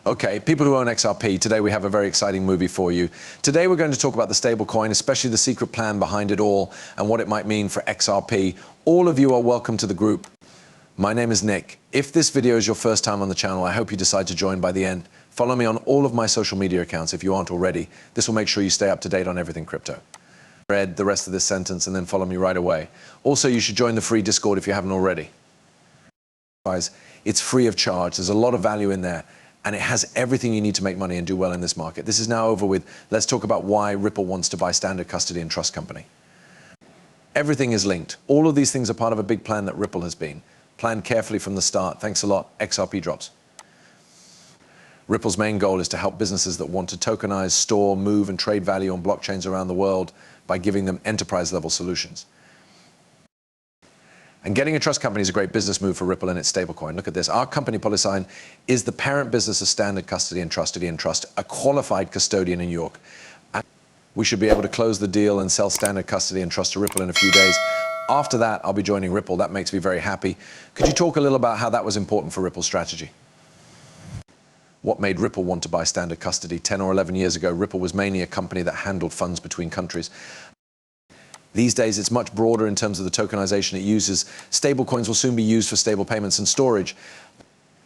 Okay, people who own XRP, today we have a very exciting movie for you. Today we're going to talk about the stablecoin, especially the secret plan behind it all and what it might mean for XRP. All of you are welcome to the group. My name is Nick. If this video is your first time on the channel, I hope you decide to join by the end. Follow me on all of my social media accounts if you aren't already. This will make sure you stay up to date on everything crypto. Read the rest of this sentence and then follow me right away. Also, you should join the free Discord if you haven't already. It's free of charge. There's a lot of value in there. And it has everything you need to make money and do well in this market. This is now over with. Let's talk about why Ripple wants to buy Standard Custody and Trust Company. Everything is linked. All of these things are part of a big plan that Ripple has been. Planned carefully from the start. Thanks a lot. XRP drops. Ripple's main goal is to help businesses that want to tokenize, store, move, and trade value on blockchains around the world by giving them enterprise-level solutions. And getting a trust company is a great business move for Ripple and its stablecoin. Look at this. Our company policy sign is the parent business of Standard Custody and Trust, a qualified custodian in New York. And we should be able to close the deal and sell Standard Custody and Trust to Ripple in a few days. After that, I'll be joining Ripple. That makes me very happy. Could you talk a little about how that was important for Ripple's strategy? What made Ripple want to buy Standard Custody? 10 or 11 years ago, Ripple was mainly a company that handled funds between countries. These days, it's much broader in terms of the tokenization it uses. Stablecoins will soon be used for stable payments and storage.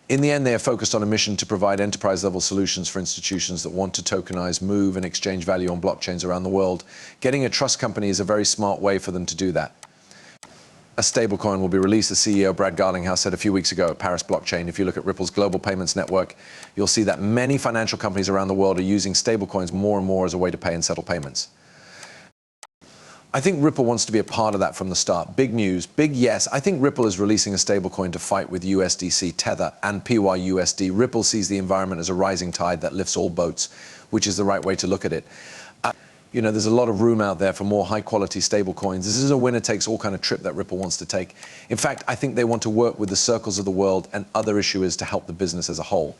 In the end, they are focused on a mission to provide enterprise-level solutions for institutions that want to tokenize, move, and exchange value on blockchains around the world. Getting a trust company is a very smart way for them to do that. A stablecoin will be released, the CEO, Brad Garlinghouse, said a few weeks ago at Paris Blockchain. If you look at Ripple's global payments network, you'll see that many financial companies around the world are using stablecoins more and more as a way to pay and settle payments. I think Ripple wants to be a part of that from the start. Big news, big yes. I think Ripple is releasing a stablecoin to fight with USDC, Tether, and PYUSD. Ripple sees the environment as a rising tide that lifts all boats, which is the right way to look at it. You know, there's a lot of room out there for more high-quality stablecoins. This is a winner-takes-all kind of trip that Ripple wants to take. In fact, I think they want to work with the circles of the world and other issuers to help the business as a whole.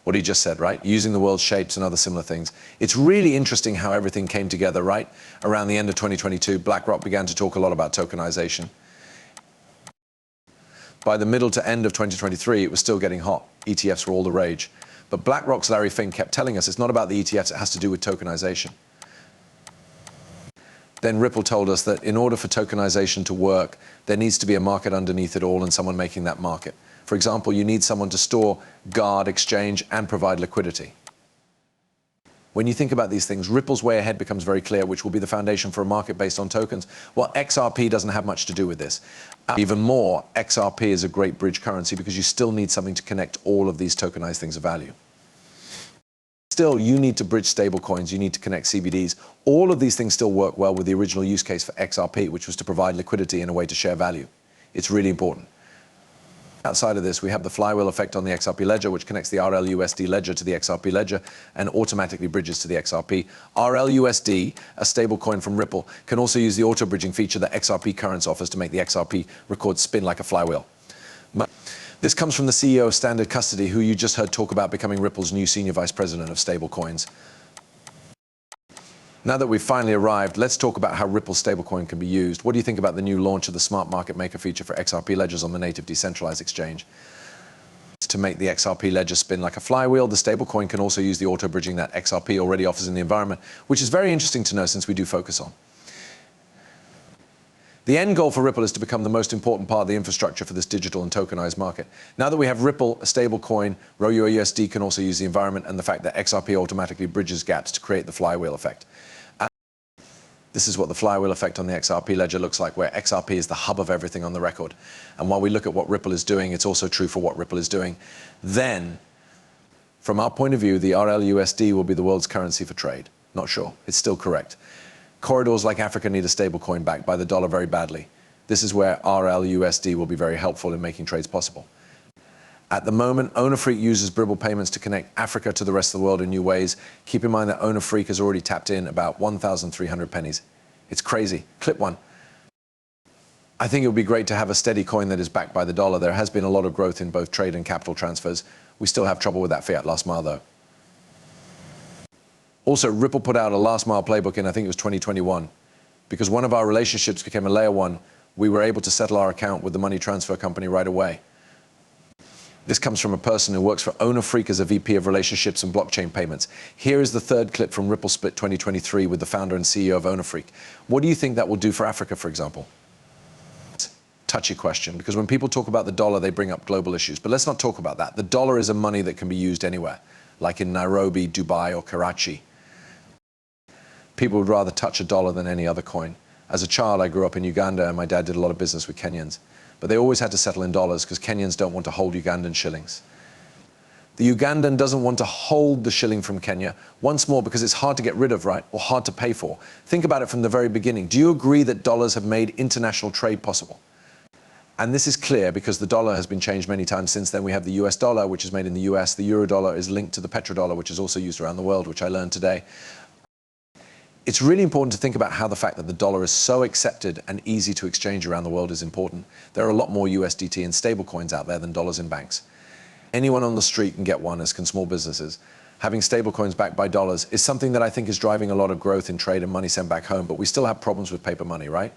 What he just said, right? Using the world's shapes and other similar things. It's really interesting how everything came together, right? Around the end of 2022, Blackrock began to talk a lot about tokenization. By the middle to end of 2023, it was still getting hot. ETFs were all the rage. But BlackRock's Larry Fink kept telling us it's not about the ETFs, it has to do with tokenization. Then Ripple told us that in order for tokenization to work, there needs to be a market underneath it all and someone making that market. For example, you need someone to store, guard, exchange, and provide liquidity. When you think about these things, Ripple's way ahead becomes very clear, which will be the foundation for a market based on tokens. Well, XRP doesn't have much to do with this. Even more, XRP is a great bridge currency because you still need something to connect all of these tokenized things of value. Still, you need to bridge stablecoins, you need to connect CBDs. All of these things still work well with the original use case for XRP, which was to provide liquidity in a way to share value. It's really important. Outside of this, we have the flywheel effect on the XRP ledger, which connects the RLUSD ledger to the XRP ledger and automatically bridges to the XRP. RLUSD, a stablecoin from Ripple, can also use the auto-bridging feature that XRP Currents offers to make the XRP record spin like a flywheel. This comes from the CEO of Standard Custody, who you just heard talk about becoming Ripple's new senior vice president of stablecoins. Now that we've finally arrived, let's talk about how Ripple's stablecoin can be used. What do you think about the new launch of the Smart Market Maker feature for XRP ledgers on the native decentralized exchange? To make the XRP ledger spin like a flywheel, the stablecoin can also use the auto-bridging that XRP already offers in the environment, which is very interesting to know since we do focus on. The end goal for Ripple is to become the most important part of the infrastructure for this digital and tokenized market. Now that we have Ripple, a stablecoin, RLUSD can also use the environment, and the fact that XRP automatically bridges gaps to create the flywheel effect. This is what the flywheel effect on the XRP ledger looks like, where XRP is the hub of everything on the record. And while we look at what Ripple is doing, it's also true for what Ripple is doing. Then, from our point of view, the RLUSD will be the world's currency for trade. Not sure. It's still correct. Corridors like Africa need a stablecoin backed by the dollar very badly. This is where RLUSD will be very helpful in making trades possible. At the moment, OwnerFreak uses Bribble payments to connect Africa to the rest of the world in new ways. Keep in mind that OwnerFreak has already tapped in about 1,300 pennies. It's crazy. Clip one. I think it would be great to have a steady coin that is backed by the dollar. There has been a lot of growth in both trade and capital transfers. We still have trouble with that fiat last mile, though. Also, Ripple put out a last mile playbook in, I think it was 2021. Because one of our relationships became a layer one, we were able to settle our account with the money transfer company right away. This comes from a person who works for Ownerfreak as a VP of Relationships and Blockchain Payments. Here is the third clip from Ripple Split 2023 with the founder and CEO of Ownerfreak. What do you think that will do for Africa, for example? Touchy question, because when people talk about the dollar, they bring up global issues. But let's not talk about that. The dollar is a money that can be used anywhere, like in Nairobi, Dubai, or Karachi. People would rather touch a dollar than any other coin. As a child, I grew up in Uganda, and my dad did a lot of business with Kenyans. But they always had to settle in dollars because Kenyans don't want to hold Ugandan shillings. The Ugandan doesn't want to hold the shilling from Kenya, once more because it's hard to get rid of, right, or hard to pay for. Think about it from the very beginning. Do you agree that dollars have made international trade possible? And this is clear because the dollar has been changed many times since then. We have the US dollar, which is made in the US. The euro dollar is linked to the petrodollar, which is also used around the world, which I learned today. It's really important to think about how the fact that the dollar is so accepted and easy to exchange around the world is important. There are a lot more USDT and stable coins out there than dollars in banks. Anyone on the street can get one, as can small businesses. Having stable coins backed by dollars is something that I think is driving a lot of growth in trade and money sent back home, but we still have problems with paper money, right?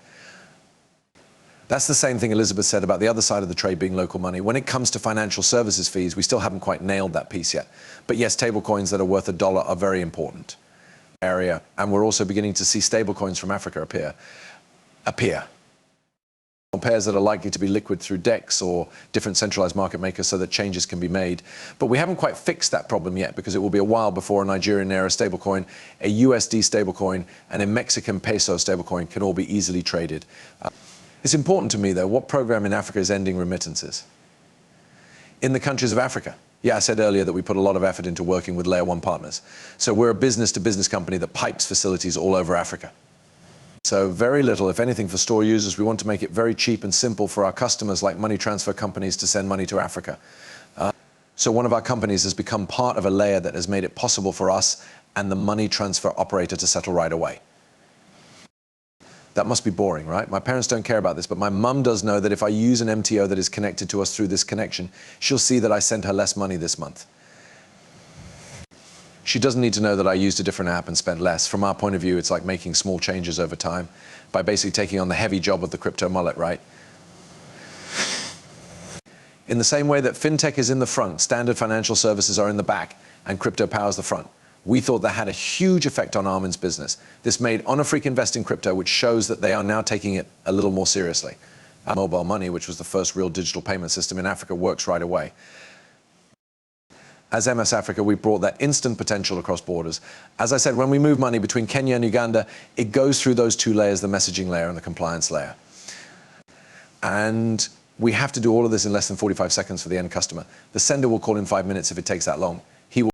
That's the same thing Elizabeth said about the other side of the trade being local money. When it comes to financial services fees, we still haven't quite nailed that piece yet. But yes, stable coins that are worth $1 are very important. Area, and we're also beginning to see stablecoins from Africa appear. Pairs that are likely to be liquid through DEX or different centralized market makers so that changes can be made. But we haven't quite fixed that problem yet because it will be a while before a Nigerian Naira stablecoin, a USD stablecoin, and a Mexican peso stablecoin can all be easily traded. It's important to me, though, what program in Africa is ending remittances? In the countries of Africa. Yeah, I said earlier that we put a lot of effort into working with Layer 1 partners. So we're a business-to-business company that pipes facilities all over Africa. So very little, if anything, for store users. We want to make it very cheap and simple for our customers, like money transfer companies, to send money to Africa. So one of our companies has become part of a layer that has made it possible for us and the money transfer operator to settle right away. That must be boring, right? My parents don't care about this, but my mum does know that if I use an MTO that is connected to us through this connection, she'll see that I sent her less money this month. She doesn't need to know that I used a different app and spent less. From our point of view, it's like making small changes over time by basically taking on the heavy job of the crypto mullet, right? In the same way that fintech is in the front, standard financial services are in the back, and crypto powers the front. We thought that had a huge effect on Armin's business. This made Ownerfreak invest in crypto, which shows that they are now taking it a little more seriously. Our mobile money, which was the first real digital payment system in Africa, works right away. As MS Africa, we brought that instant potential across borders. As I said, when we move money between Kenya and Uganda, it goes through those two layers, the messaging layer and the compliance layer. And we have to do all of this in less than 45 seconds for the end customer. The sender will call in 5 minutes if it takes that long.